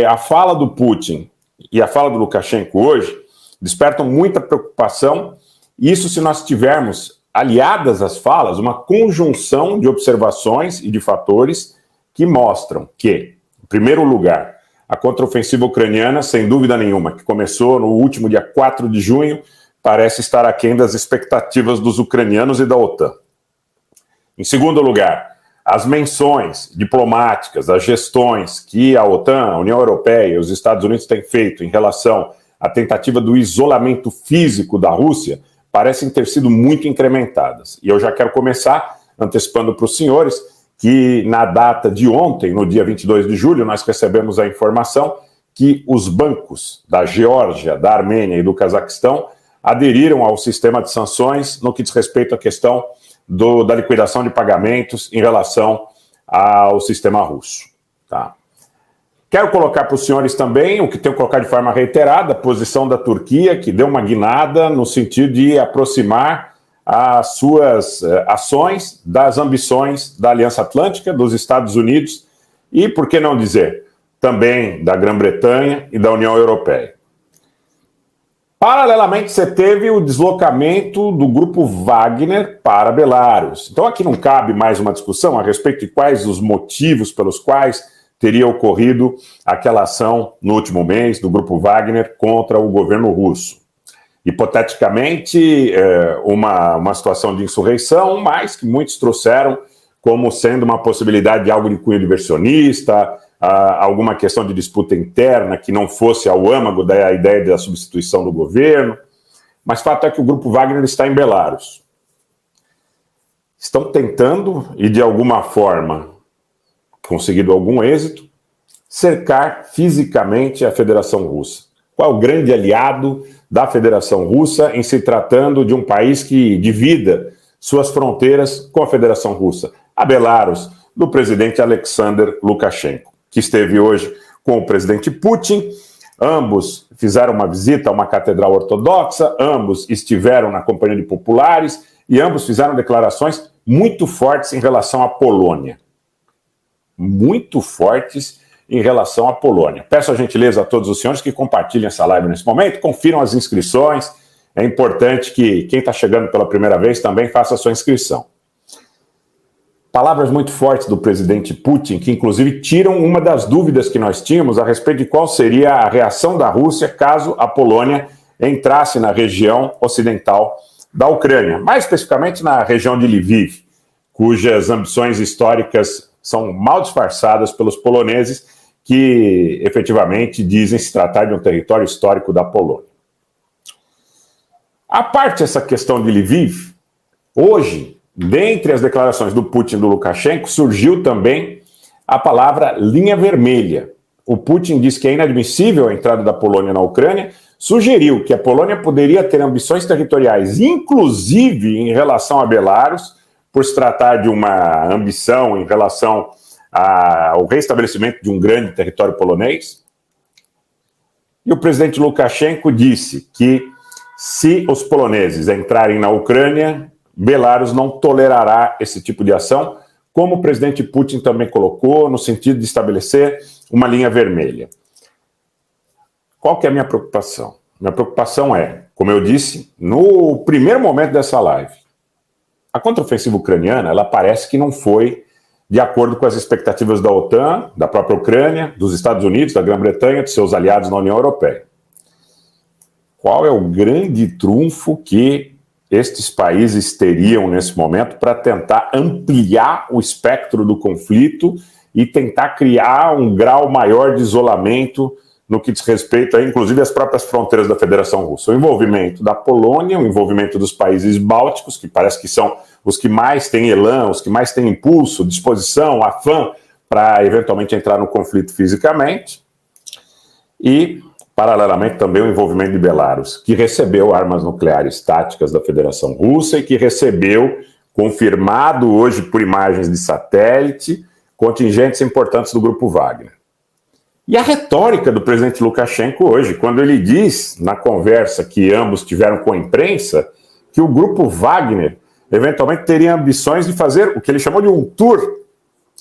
A fala do Putin e a fala do Lukashenko hoje despertam muita preocupação, isso se nós tivermos aliadas às falas uma conjunção de observações e de fatores que mostram que, em primeiro lugar, a contraofensiva ucraniana, sem dúvida nenhuma, que começou no último dia 4 de junho, parece estar aquém das expectativas dos ucranianos e da OTAN. Em segundo lugar, as menções diplomáticas, as gestões que a OTAN, a União Europeia e os Estados Unidos têm feito em relação à tentativa do isolamento físico da Rússia parecem ter sido muito incrementadas. E eu já quero começar antecipando para os senhores que na data de ontem, no dia 22 de julho, nós recebemos a informação que os bancos da Geórgia, da Armênia e do Cazaquistão aderiram ao sistema de sanções no que diz respeito à questão da liquidação de pagamentos em relação ao sistema russo. Tá? Quero colocar para os senhores também, o que tenho colocado de forma reiterada, a posição da Turquia, que deu uma guinada no sentido de aproximar as suas ações das ambições da Aliança Atlântica, dos Estados Unidos e, por que não dizer, também da Grã-Bretanha e da União Europeia. Paralelamente, você teve o deslocamento do grupo Wagner para Belarus. Então, aqui não cabe mais uma discussão a respeito de quais os motivos pelos quais teria ocorrido aquela ação no último mês do grupo Wagner contra o governo russo. Hipoteticamente, uma situação de insurreição, mas que muitos trouxeram como sendo uma possibilidade de algo de cunho diversionista, alguma questão de disputa interna que não fosse ao âmago da ideia da substituição do governo. Mas fato é que o grupo Wagner está em Belarus. Estão tentando, e de alguma forma conseguido algum êxito, cercar fisicamente a Federação Russa. Qual é o grande aliado da Federação Russa em se tratando de um país que divida suas fronteiras com a Federação Russa? A Belarus, do presidente Alexander Lukashenko, que esteve hoje com o presidente Putin. Ambos fizeram uma visita a uma catedral ortodoxa, ambos estiveram na companhia de populares e ambos fizeram declarações muito fortes em relação à Polônia. Muito fortes em relação à Polônia. Peço a gentileza a todos os senhores que compartilhem essa live nesse momento, confiram as inscrições. É importante que quem está chegando pela primeira vez também faça a sua inscrição. Palavras muito fortes do presidente Putin, que inclusive tiram uma das dúvidas que nós tínhamos a respeito de qual seria a reação da Rússia caso a Polônia entrasse na região ocidental da Ucrânia, mais especificamente na região de Lviv, cujas ambições históricas são mal disfarçadas pelos poloneses, que efetivamente dizem se tratar de um território histórico da Polônia. A parte essa questão de Lviv, hoje, dentre as declarações do Putin e do Lukashenko, surgiu também a palavra linha vermelha. O Putin disse que é inadmissível a entrada da Polônia na Ucrânia, sugeriu que a Polônia poderia ter ambições territoriais, inclusive em relação a Belarus, por se tratar de uma ambição em relação ao restabelecimento de um grande território polonês. E o presidente Lukashenko disse que se os poloneses entrarem na Ucrânia, Belarus não tolerará esse tipo de ação, como o presidente Putin também colocou, no sentido de estabelecer uma linha vermelha. Qual que é a minha preocupação? Minha preocupação é, como eu disse, no primeiro momento dessa live, a contraofensiva ucraniana, ela parece que não foi de acordo com as expectativas da OTAN, da própria Ucrânia, dos Estados Unidos, da Grã-Bretanha, de seus aliados na União Europeia. Qual é o grande trunfo que estes países teriam nesse momento para tentar ampliar o espectro do conflito e tentar criar um grau maior de isolamento no que diz respeito a, inclusive, as próprias fronteiras da Federação Russa? O envolvimento da Polônia, o envolvimento dos países bálticos, que parece que são os que mais têm elan, os que mais têm impulso, disposição, afã para eventualmente entrar no conflito fisicamente, e, paralelamente, também o envolvimento de Belarus, que recebeu armas nucleares táticas da Federação Russa e que recebeu, confirmado hoje por imagens de satélite, contingentes importantes do grupo Wagner. E a retórica do presidente Lukashenko hoje, quando ele diz, na conversa que ambos tiveram com a imprensa, que o grupo Wagner eventualmente teria ambições de fazer o que ele chamou de um tour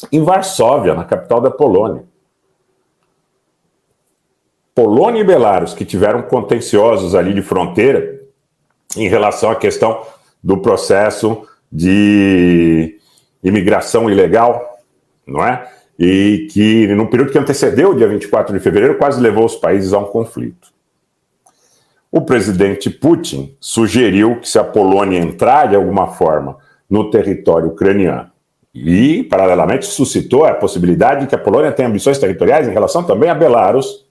em Varsóvia, na capital da Polônia. Polônia e Belarus, que tiveram contenciosos ali de fronteira em relação à questão do processo de imigração ilegal, não é? E que, no período que antecedeu o dia 24 de fevereiro, quase levou os países a um conflito. O presidente Putin sugeriu que se a Polônia entrar de alguma forma no território ucraniano e, paralelamente, suscitou a possibilidade de que a Polônia tenha ambições territoriais em relação também a Belarus,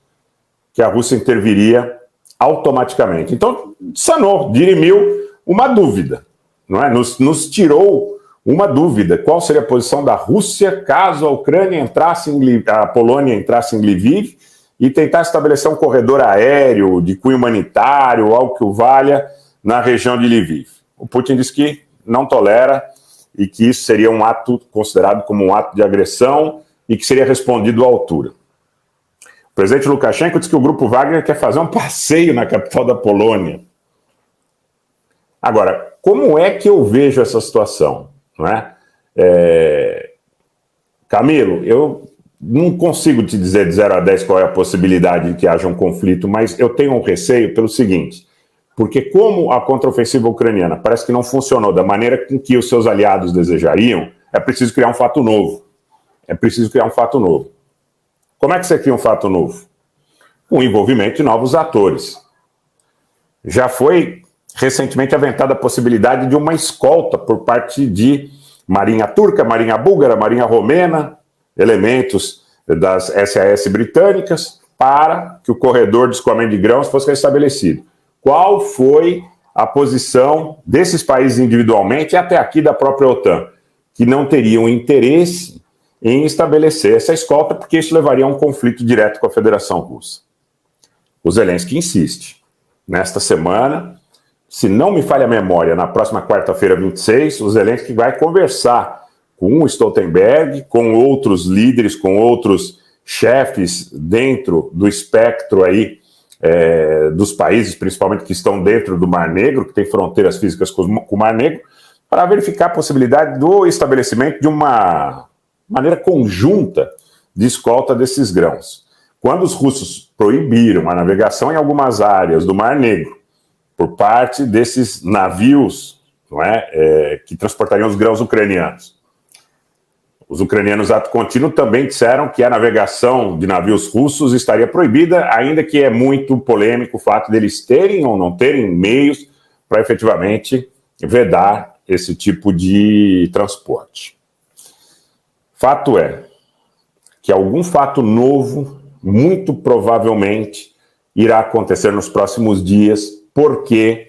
que a Rússia interviria automaticamente. Então, sanou, dirimiu uma dúvida, não é? Nos tirou uma dúvida. Qual seria a posição da Rússia caso a Ucrânia entrasse a Polônia entrasse em Lviv e tentar estabelecer um corredor aéreo de cunho humanitário, algo que o valha, na região de Lviv. O Putin disse que não tolera e que isso seria um ato considerado como um ato de agressão e que seria respondido à altura. O presidente Lukashenko disse que o grupo Wagner quer fazer um passeio na capital da Polônia. Agora, como é que eu vejo essa situação? Não é? Camilo, eu não consigo te dizer de 0 a 10 qual é a possibilidade de que haja um conflito, mas eu tenho um receio pelo seguinte, porque como a contraofensiva ucraniana parece que não funcionou da maneira com que os seus aliados desejariam, é preciso criar um fato novo. É preciso criar um fato novo. Como é que você cria um fato novo? Com o envolvimento de novos atores. Já foi recentemente aventada a possibilidade de uma escolta por parte de Marinha Turca, Marinha Búlgara, Marinha Romena, elementos das SAS britânicas, para que o corredor de escoamento de grãos fosse restabelecido. Qual foi a posição desses países individualmente e até aqui da própria OTAN, que não teriam interesse em estabelecer essa escolta, porque isso levaria a um conflito direto com a Federação Russa. O Zelensky insiste. Nesta semana, se não me falha a memória, na próxima quarta-feira, 26, o Zelensky vai conversar com o Stoltenberg, com outros líderes, com outros chefes dentro do espectro aí, dos países, principalmente que estão dentro do Mar Negro, que tem fronteiras físicas com o Mar Negro, para verificar a possibilidade do estabelecimento de uma maneira conjunta de escolta desses grãos. Quando os russos proibiram a navegação em algumas áreas do Mar Negro por parte desses navios, não é, que transportariam os grãos ucranianos, os ucranianos ato contínuo também disseram que a navegação de navios russos estaria proibida, ainda que é muito polêmico o fato deles terem ou não terem meios para efetivamente vedar esse tipo de transporte. Fato é que algum fato novo, muito provavelmente, irá acontecer nos próximos dias, porque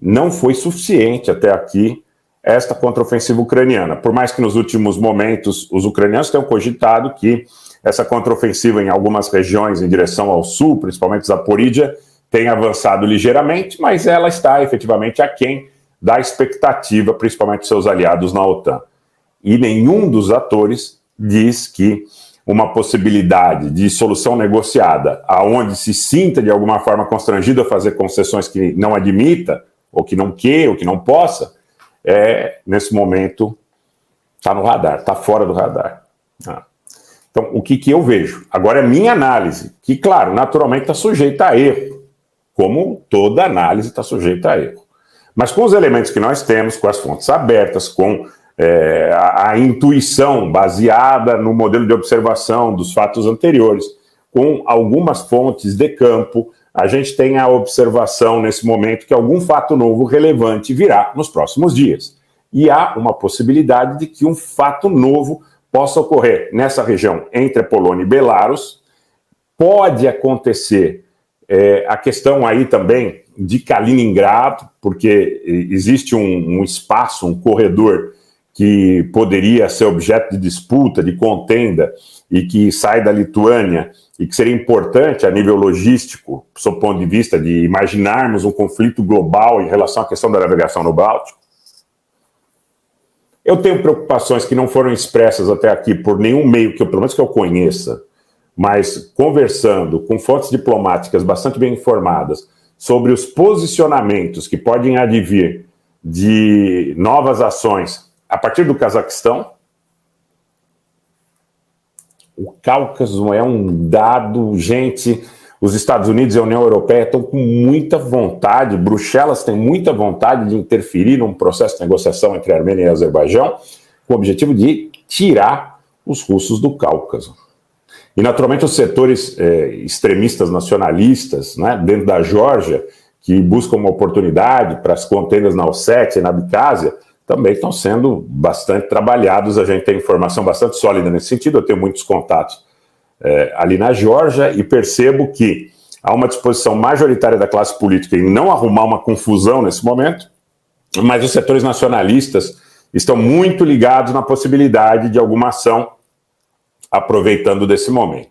não foi suficiente até aqui esta contraofensiva ucraniana. Por mais que nos últimos momentos os ucranianos tenham cogitado que essa contraofensiva em algumas regiões em direção ao sul, principalmente Zaporídia, tem avançado ligeiramente, mas ela está efetivamente aquém da expectativa, principalmente dos seus aliados na OTAN. E nenhum dos atores diz que uma possibilidade de solução negociada, aonde se sinta de alguma forma constrangido a fazer concessões que não admita, ou que não queira, ou que não possa, nesse momento, está no radar, está fora do radar. Então, o que eu vejo? Agora é minha análise, que, claro, naturalmente está sujeita a erro, como toda análise está sujeita a erro. Mas com os elementos que nós temos, com as fontes abertas, com a intuição baseada no modelo de observação dos fatos anteriores, com algumas fontes de campo, a gente tem a observação nesse momento que algum fato novo relevante virá nos próximos dias. E há uma possibilidade de que um fato novo possa ocorrer nessa região entre a Polônia e Belarus. Pode acontecer a questão aí também de Kaliningrado, porque existe um espaço, um corredor que poderia ser objeto de disputa, de contenda, e que sai da Lituânia, e que seria importante a nível logístico, sob o ponto de vista de imaginarmos um conflito global em relação à questão da navegação no Báltico. Eu tenho preocupações que não foram expressas até aqui por nenhum meio, pelo menos que eu conheça, mas conversando com fontes diplomáticas bastante bem informadas sobre os posicionamentos que podem advir de novas ações a partir do Cazaquistão. O Cáucaso é um dado, gente, Os Estados Unidos e a União Europeia estão com muita vontade, Bruxelas tem muita vontade de interferir num processo de negociação entre a Armênia e o Azerbaijão, com o objetivo de tirar os russos do Cáucaso. E, naturalmente, os setores extremistas nacionalistas, né, dentro da Geórgia, que buscam uma oportunidade para as contendas na Ossétia e na Abcásia, também estão sendo bastante trabalhados. A gente tem informação bastante sólida nesse sentido. Eu tenho muitos contatos ali na Geórgia e percebo que há uma disposição majoritária da classe política em não arrumar uma confusão nesse momento, mas os setores nacionalistas estão muito ligados na possibilidade de alguma ação aproveitando desse momento.